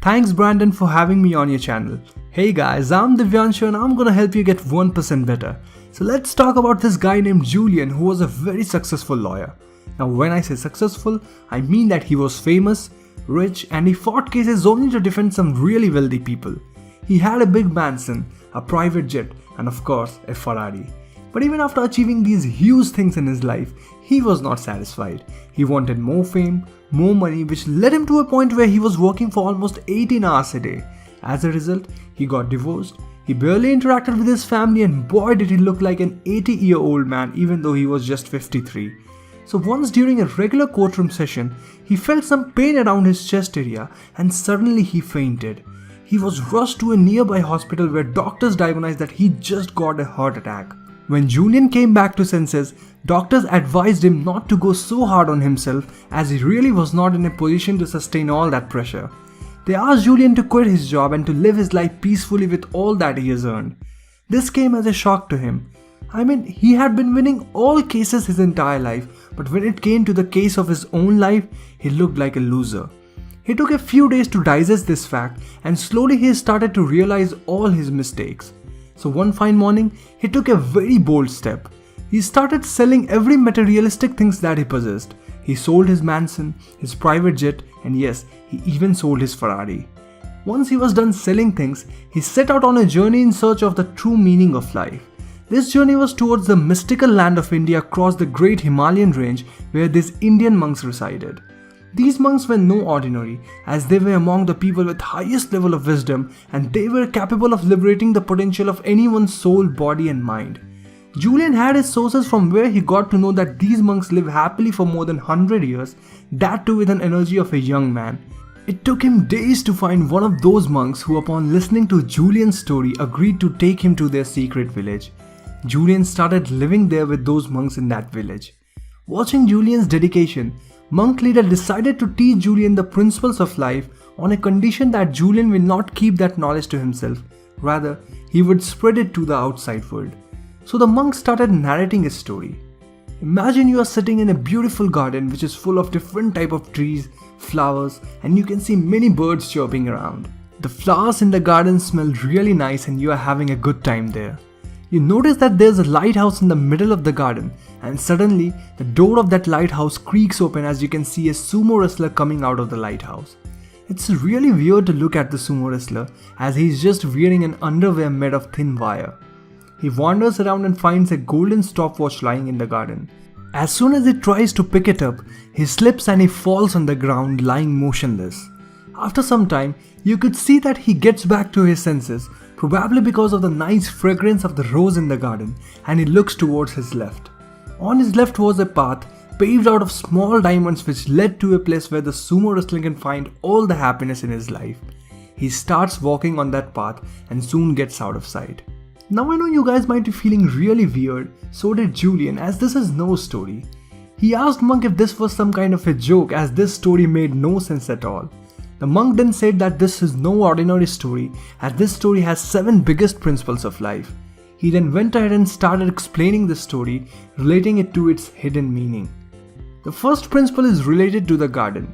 Thanks Brandon for having me on your channel. Hey guys, I'm Divyanshu and I'm gonna help you get 1% better. So let's talk about this guy named Julen who was a very successful lawyer. Now when I say successful, I mean that he was famous, rich and he fought cases only to defend some really wealthy people. He had a big mansion, a private jet and of course a Ferrari. But even after achieving these huge things in his life, he was not satisfied. He wanted more fame, more money, which led him to a point where he was working for almost 18 hours a day. As a result, he got divorced, he barely interacted with his family and boy did he look like an 80-year-old man even though he was just 53. So once during a regular courtroom session, he felt some pain around his chest area and suddenly he fainted. He was rushed to a nearby hospital where doctors diagnosed that he just got a heart attack. When Julen came back to senses, doctors advised him not to go so hard on himself as he really was not in a position to sustain all that pressure. They asked Julen to quit his job and to live his life peacefully with all that he has earned. This came as a shock to him. I mean, he had been winning all cases his entire life, but when it came to the case of his own life, he looked like a loser. He took a few days to digest this fact and slowly he started to realize all his mistakes. So one fine morning, he took a very bold step. He started selling every materialistic things that he possessed. He sold his mansion, his private jet, and yes, he even sold his Ferrari. Once he was done selling things, he set out on a journey in search of the true meaning of life. This journey was towards the mystical land of India across the great Himalayan range where these Indian monks resided. These monks were no ordinary, as they were among the people with highest level of wisdom and they were capable of liberating the potential of anyone's soul, body and mind. Julen had his sources from where he got to know that these monks live happily for more than 100 years, that too with an energy of a young man. It took him days to find one of those monks who upon listening to Julen's story agreed to take him to their secret village. Julen started living there with those monks in that village. Watching Julen's dedication, monk leader decided to teach Julen the principles of life on a condition that Julen will not keep that knowledge to himself, rather he would spread it to the outside world. So the monk started narrating his story. Imagine you are sitting in a beautiful garden which is full of different type of trees, flowers and you can see many birds chirping around. The flowers in the garden smell really nice and you are having a good time there. You notice that there's a lighthouse in the middle of the garden and suddenly the door of that lighthouse creaks open as you can see a sumo wrestler coming out of the lighthouse. It's really weird to look at the sumo wrestler as he's just wearing an underwear made of thin wire. He wanders around and finds a golden stopwatch lying in the garden. As soon as he tries to pick it up, he slips and he falls on the ground lying motionless. After some time, you could see that he gets back to his senses, probably because of the nice fragrance of the rose in the garden, and he looks towards his left. On his left was a path paved out of small diamonds which led to a place where the sumo wrestler can find all the happiness in his life. He starts walking on that path and soon gets out of sight. Now I know you guys might be feeling really weird, so did Julen as this is no story. He asked monk if this was some kind of a joke as this story made no sense at all. The monk then said that this is no ordinary story as this story has 7 biggest principles of life. He then went ahead and started explaining the story, relating it to its hidden meaning. The first principle is related to the garden.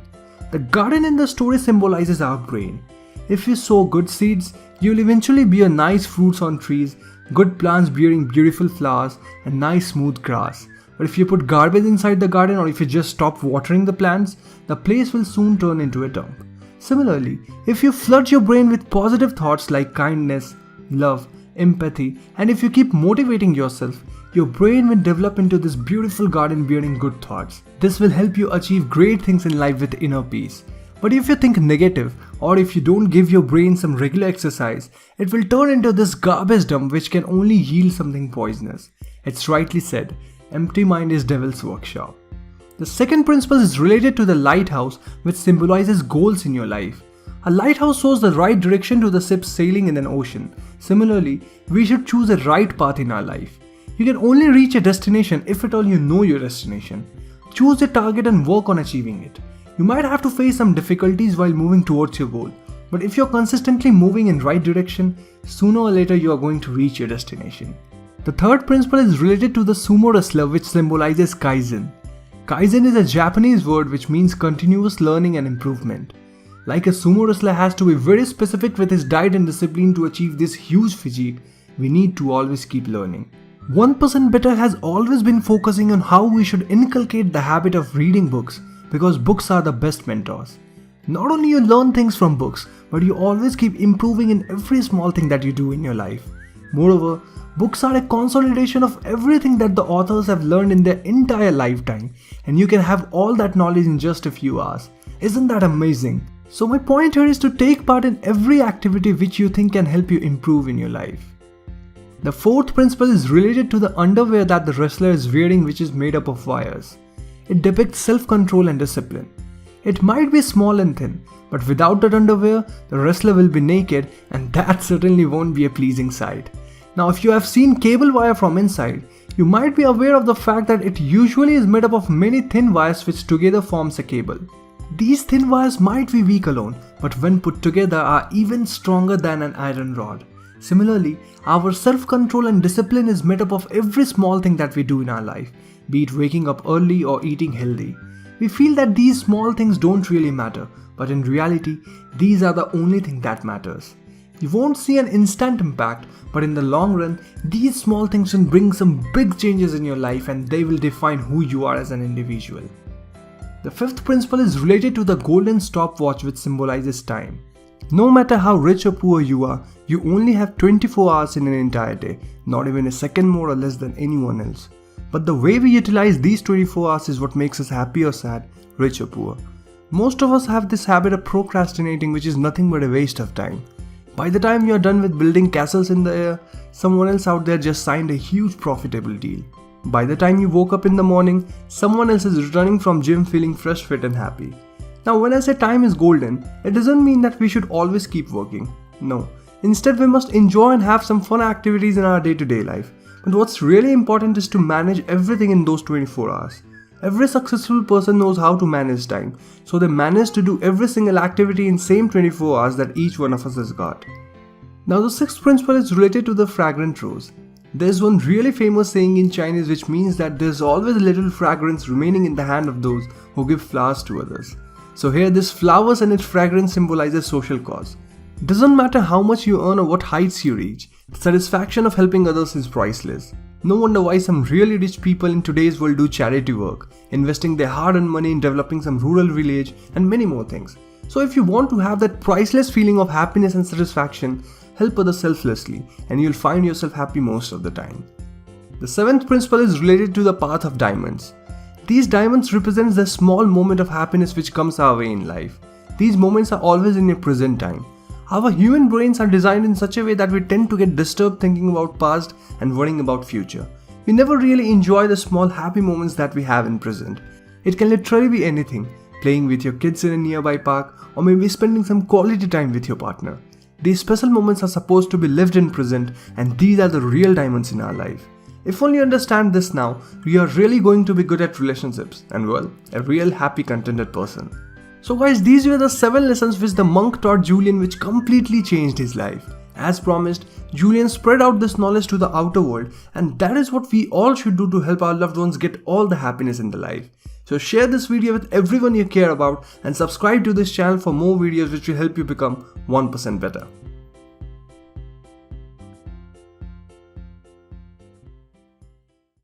The garden in the story symbolizes our brain. If you sow good seeds, you'll eventually bear nice fruits on trees, good plants bearing beautiful flowers and nice smooth grass. But if you put garbage inside the garden or if you just stop watering the plants, the place will soon turn into a dump. Similarly, if you flood your brain with positive thoughts like kindness, love, empathy, and if you keep motivating yourself, your brain will develop into this beautiful garden bearing good thoughts. This will help you achieve great things in life with inner peace. But if you think negative, or if you don't give your brain some regular exercise, it will turn into this garbage dump which can only yield something poisonous. It's rightly said, empty mind is devil's workshop. The second principle is related to the lighthouse which symbolizes goals in your life. A lighthouse shows the right direction to the ship sailing in an ocean. Similarly, we should choose a right path in our life. You can only reach a destination if at all you know your destination. Choose a target and work on achieving it. You might have to face some difficulties while moving towards your goal, but if you're consistently moving in right direction, sooner or later you are going to reach your destination. The third principle is related to the sumo wrestler which symbolizes Kaizen. Kaizen is a Japanese word which means continuous learning and improvement. Like a sumo wrestler has to be very specific with his diet and discipline to achieve this huge physique, we need to always keep learning. 1% Better has always been focusing on how we should inculcate the habit of reading books, because books are the best mentors. Not only you learn things from books, but you always keep improving in every small thing that you do in your life. Moreover, books are a consolidation of everything that the authors have learned in their entire lifetime, and you can have all that knowledge in just a few hours. Isn't that amazing? So my point here is to take part in every activity which you think can help you improve in your life. The fourth principle is related to the underwear that the wrestler is wearing, which is made up of wires. It depicts self-control and discipline. It might be small and thin, but without that underwear, the wrestler will be naked, and that certainly won't be a pleasing sight. Now, if you have seen cable wire from inside, you might be aware of the fact that it usually is made up of many thin wires which together forms a cable. These thin wires might be weak alone, but when put together are even stronger than an iron rod. Similarly, our self-control and discipline is made up of every small thing that we do in our life, be it waking up early or eating healthy. We feel that these small things don't really matter, but in reality, these are the only thing that matters. You won't see an instant impact, but in the long run, these small things will bring some big changes in your life, and they will define who you are as an individual. The fifth principle is related to the golden stopwatch, which symbolizes time. No matter how rich or poor you are, you only have 24 hours in an entire day, not even a second more or less than anyone else. But the way we utilize these 24 hours is what makes us happy or sad, rich or poor. Most of us have this habit of procrastinating, which is nothing but a waste of time. By the time you are done with building castles in the air, someone else out there just signed a huge profitable deal. By the time you woke up in the morning, someone else is returning from gym feeling fresh, fit and happy. Now when I say time is golden, it doesn't mean that we should always keep working. No, instead we must enjoy and have some fun activities in our day-to-day life. But what's really important is to manage everything in those 24 hours. Every successful person knows how to manage time, so they manage to do every single activity in same 24 hours that each one of us has got. Now the sixth principle is related to the fragrant rose. There's one really famous saying in Chinese which means that there's always a little fragrance remaining in the hand of those who give flowers to others. So here this flowers and its fragrance symbolizes social cause. It doesn't matter how much you earn or what heights you reach, the satisfaction of helping others is priceless. No wonder why some really rich people in today's world do charity work, investing their hard-earned money in developing some rural village and many more things. So if you want to have that priceless feeling of happiness and satisfaction, help others selflessly and you'll find yourself happy most of the time. The seventh principle is related to the path of diamonds. These diamonds represent the small moment of happiness which comes our way in life. These moments are always in your present time. Our human brains are designed in such a way that we tend to get disturbed thinking about past and worrying about future. We never really enjoy the small happy moments that we have in present. It can literally be anything, playing with your kids in a nearby park or maybe spending some quality time with your partner. These special moments are supposed to be lived in present, and these are the real diamonds in our life. If only you understand this now, we are really going to be good at relationships and well, a real happy contented person. So guys, these were the 7 lessons which the monk taught Julen, which completely changed his life. As promised, Julen spread out this knowledge to the outer world, and that is what we all should do to help our loved ones get all the happiness in their life. So share this video with everyone you care about and subscribe to this channel for more videos which will help you become 1% better.